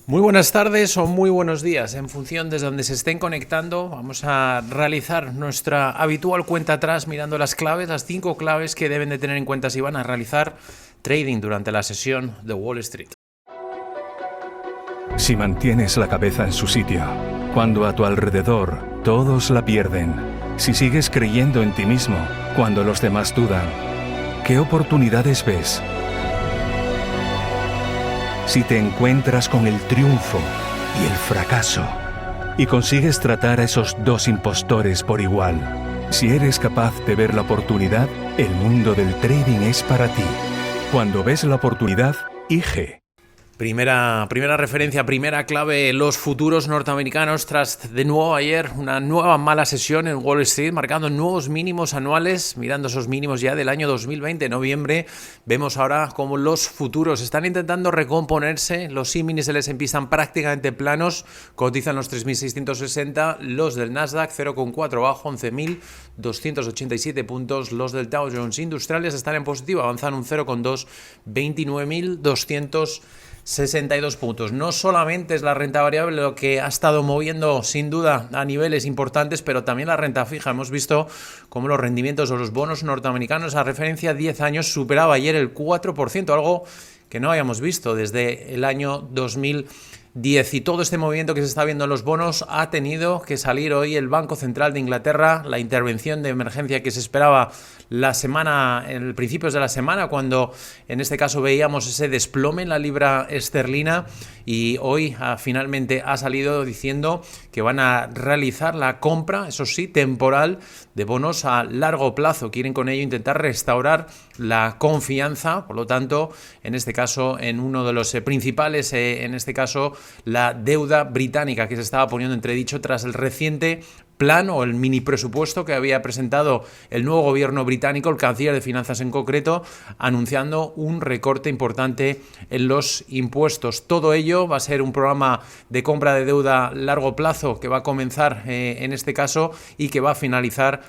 Muy buenas tardes o muy buenos días, en función desde donde se estén conectando. Vamos a realizar nuestra habitual cuenta atrás mirando las claves, las 5 claves que deben de tener en cuenta si van a realizar trading durante la sesión de Wall Street. Si mantienes la cabeza en su sitio, cuando a tu alrededor todos la pierden, si sigues creyendo en ti mismo cuando los demás dudan, ¿qué oportunidades ves? Si te encuentras con el triunfo y el fracaso y consigues tratar a esos dos impostores por igual, si eres capaz de ver la oportunidad, el mundo del trading es para ti. Cuando ves la oportunidad, IG. Primera referencia, primera clave, los futuros norteamericanos tras de nuevo ayer una nueva mala sesión en Wall Street, marcando nuevos mínimos anuales, mirando esos mínimos ya del año 2020, noviembre. Vemos ahora cómo los futuros están intentando recomponerse, los índices del S&P están prácticamente planos, cotizan los 3.660, los del Nasdaq 0,4 bajo, 11.287 puntos, los del Dow Jones Industriales están en positivo, avanzan un 0,2, 29.262 puntos. No solamente es la renta variable lo que ha estado moviendo sin duda a niveles importantes, pero también la renta fija. Hemos visto cómo los rendimientos de los bonos norteamericanos a referencia a 10 años superaba ayer el 4%, algo que no habíamos visto desde el año 2010. Y todo este movimiento que se está viendo en los bonos ha tenido que salir hoy el Banco Central de Inglaterra, la intervención de emergencia que se esperaba en principios de la semana, cuando en este caso veíamos ese desplome en la libra esterlina, y hoy finalmente ha salido diciendo que van a realizar la compra, eso sí, temporal, de bonos a largo plazo. Quieren con ello intentar restaurar la confianza, por lo tanto, en este caso, en uno de los principales, en este caso, la deuda británica, que se estaba poniendo en entredicho tras el reciente plan o el mini presupuesto que había presentado el nuevo gobierno británico, el canciller de finanzas en concreto, anunciando un recorte importante en los impuestos. Todo ello va a ser un programa de compra de deuda a largo plazo que va a comenzar en este caso y que va a finalizar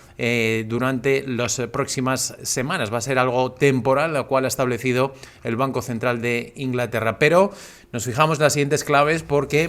durante las próximas semanas. Va a ser algo temporal, lo cual ha establecido el Banco Central de Inglaterra. Pero nos fijamos en las siguientes claves porque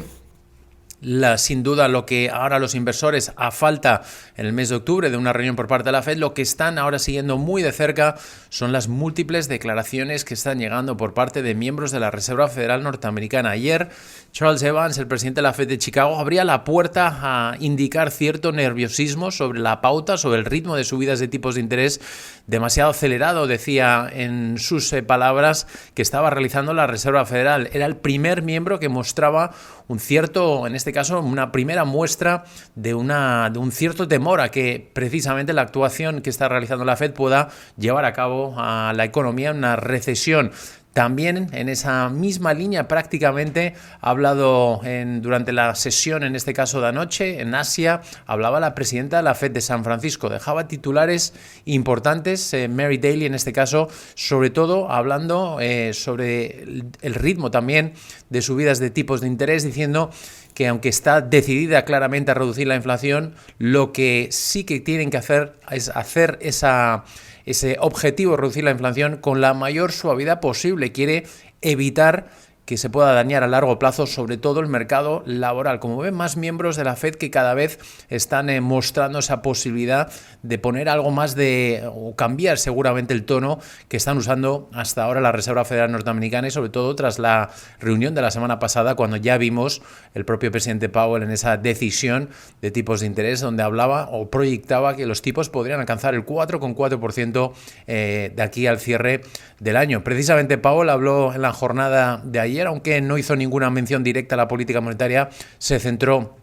sin duda lo que ahora los inversores, a falta en el mes de octubre de una reunión por parte de la Fed, lo que están ahora siguiendo muy de cerca son las múltiples declaraciones que están llegando por parte de miembros de la Reserva Federal norteamericana. Ayer, Charles Evans, el presidente de la Fed de Chicago, abría la puerta a indicar cierto nerviosismo sobre la pauta, sobre el ritmo de subidas de tipos de interés demasiado acelerado, decía en sus palabras, que estaba realizando la Reserva Federal. Era el primer miembro que mostraba un cierto, en este caso, una primera muestra de un cierto temor a que precisamente la actuación que está realizando la Fed pueda llevar a cabo a la economía en una recesión. También en esa misma línea prácticamente ha hablado durante la sesión, en este caso de anoche, en Asia, hablaba la presidenta de la Fed de San Francisco, dejaba titulares importantes, Mary Daly en este caso, sobre todo hablando sobre el ritmo también de subidas de tipos de interés, diciendo que aunque está decidida claramente a reducir la inflación, lo que sí que tienen que hacer es hacer ese objetivo de reducir la inflación con la mayor suavidad posible. Quiere evitar que se pueda dañar a largo plazo, sobre todo el mercado laboral. Como ven, más miembros de la Fed que cada vez están mostrando esa posibilidad de poner algo más o cambiar seguramente el tono que están usando hasta ahora la Reserva Federal norteamericana, y sobre todo tras la reunión de la semana pasada, cuando ya vimos el propio presidente Powell en esa decisión de tipos de interés, donde hablaba o proyectaba que los tipos podrían alcanzar el 4,4% de aquí al cierre del año. Precisamente Powell habló en la jornada de ayer, aunque no hizo ninguna mención directa a la política monetaria, se centró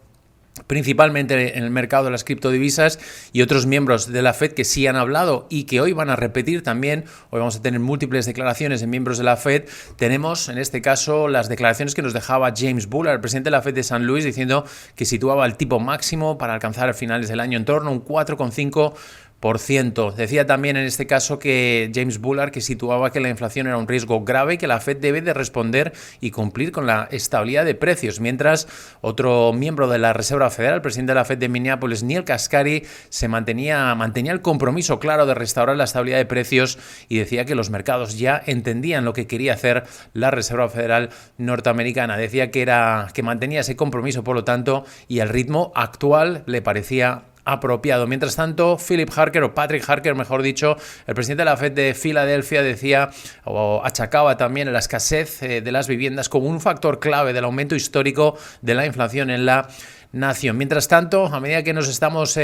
principalmente en el mercado de las criptodivisas, y otros miembros de la Fed que sí han hablado y que hoy van a repetir también. Hoy vamos a tener múltiples declaraciones de miembros de la Fed. Tenemos en este caso las declaraciones que nos dejaba James Bullard, el presidente de la Fed de San Luis, diciendo que situaba el tipo máximo para alcanzar a finales del año en torno a un 4,5%. Decía también en este caso que James Bullard que situaba que la inflación era un riesgo grave y que la Fed debe de responder y cumplir con la estabilidad de precios, mientras otro miembro de la Reserva Federal, el presidente de la Fed de Minneapolis, Neil Kaspari, mantenía el compromiso claro de restaurar la estabilidad de precios y decía que los mercados ya entendían lo que quería hacer la Reserva Federal norteamericana. Decía que mantenía ese compromiso, por lo tanto, y el ritmo actual le parecía apropiado. Mientras tanto, Patrick Harker, mejor dicho, el presidente de la Fed de Filadelfia, decía o achacaba también la escasez de las viviendas como un factor clave del aumento histórico de la inflación en la nación. Mientras tanto, a medida que nos estamos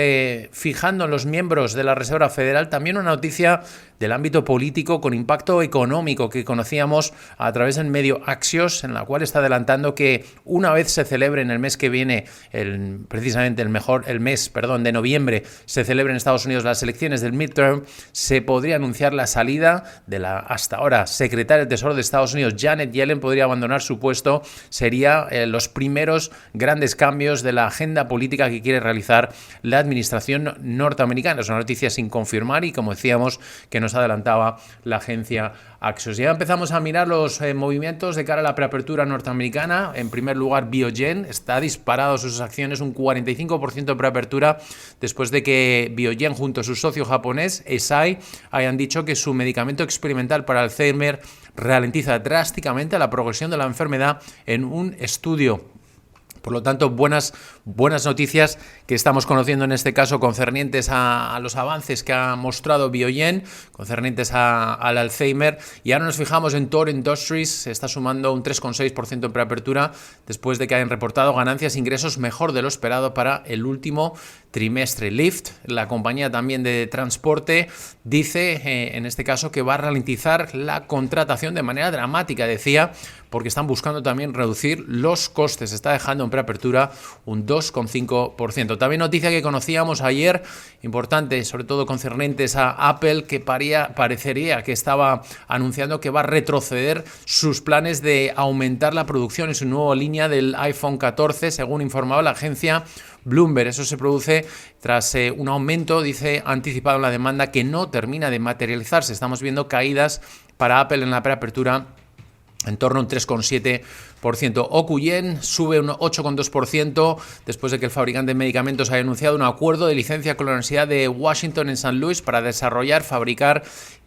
fijando en los miembros de la Reserva Federal, también una noticia del ámbito político con impacto económico que conocíamos a través del medio Axios, en la cual está adelantando que una vez se celebre en el mes que viene, precisamente el mes de noviembre, se celebren en Estados Unidos las elecciones del midterm, se podría anunciar la salida de la hasta ahora secretaria del Tesoro de Estados Unidos, Janet Yellen, podría abandonar su puesto. Sería los primeros grandes cambios de la agenda política que quiere realizar la administración norteamericana. Es una noticia sin confirmar y, como decíamos, que nos adelantaba la agencia Axios. Ya empezamos a mirar los movimientos de cara a la preapertura norteamericana. En primer lugar, Biogen está disparado sus acciones un 45% de preapertura después de que Biogen junto a su socio japonés Eisai hayan dicho que su medicamento experimental para Alzheimer ralentiza drásticamente la progresión de la enfermedad en un estudio. Por lo tanto, buenas noticias que estamos conociendo en este caso concernientes a los avances que ha mostrado Biogen, concernientes al Alzheimer. Y ahora nos fijamos en Thor Industries, se está sumando un 3,6% en preapertura después de que hayan reportado ganancias e ingresos mejor de lo esperado para el último trimestre. Lyft, la compañía también de transporte, dice en este caso que va a ralentizar la contratación de manera dramática, decía, porque están buscando también reducir los costes. Está dejando en preapertura un 2,5%. También noticia que conocíamos ayer, importante, sobre todo concernientes a Apple, que parecería que estaba anunciando que va a retroceder sus planes de aumentar la producción en su nueva línea del iPhone 14, según informaba la agencia Bloomberg. Eso se produce tras un aumento, dice, anticipado en la demanda que no termina de materializarse. Estamos viendo caídas para Apple en la preapertura en torno a un 3,7%. Ocuyen sube un 8,2% después de que el fabricante de medicamentos haya anunciado un acuerdo de licencia con la Universidad de Washington en St. Louis para desarrollar, fabricar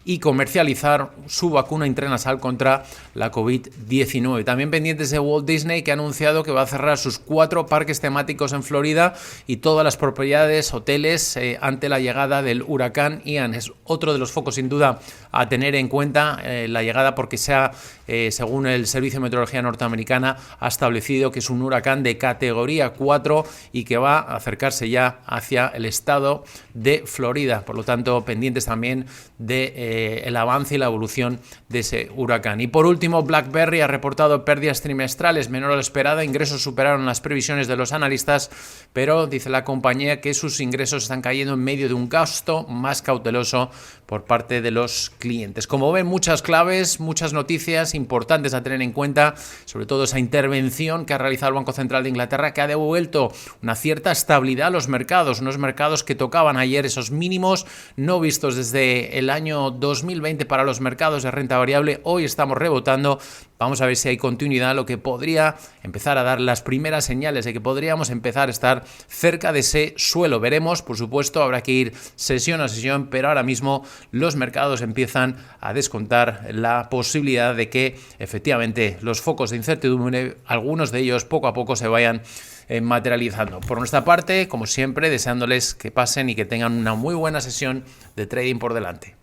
y comercializar su vacuna intranasal contra la COVID-19. También pendientes de Walt Disney, que ha anunciado que va a cerrar sus 4 parques temáticos en Florida y todas las propiedades, hoteles, ante la llegada del huracán Ian. Es otro de los focos, sin duda, a tener en cuenta la llegada, porque según el Servicio de Meteorología norteamericana, ha establecido que es un huracán de categoría 4 y que va a acercarse ya hacia el estado de Florida. Por lo tanto, pendientes también de el avance y la evolución de ese huracán. Y por último, BlackBerry ha reportado pérdidas trimestrales menor a lo esperado. Ingresos superaron las previsiones de los analistas, pero dice la compañía que sus ingresos están cayendo en medio de un gasto más cauteloso por parte de los clientes. Como ven, muchas claves, muchas noticias importantes a tener en cuenta, sobre todo esa intervención que ha realizado el Banco Central de Inglaterra, que ha devuelto una cierta estabilidad a los mercados, unos mercados que tocaban ayer esos mínimos no vistos desde el año 2020 para los mercados de renta variable. Hoy estamos rebotando. Vamos a ver si hay continuidad, lo que podría empezar a dar las primeras señales de que podríamos empezar a estar cerca de ese suelo. Veremos, por supuesto, habrá que ir sesión a sesión, pero ahora mismo los mercados empiezan a descontar la posibilidad de que efectivamente los focos de incertidumbre, algunos de ellos poco a poco se vayan materializando. Por nuestra parte, como siempre, deseándoles que pasen y que tengan una muy buena sesión de trading por delante.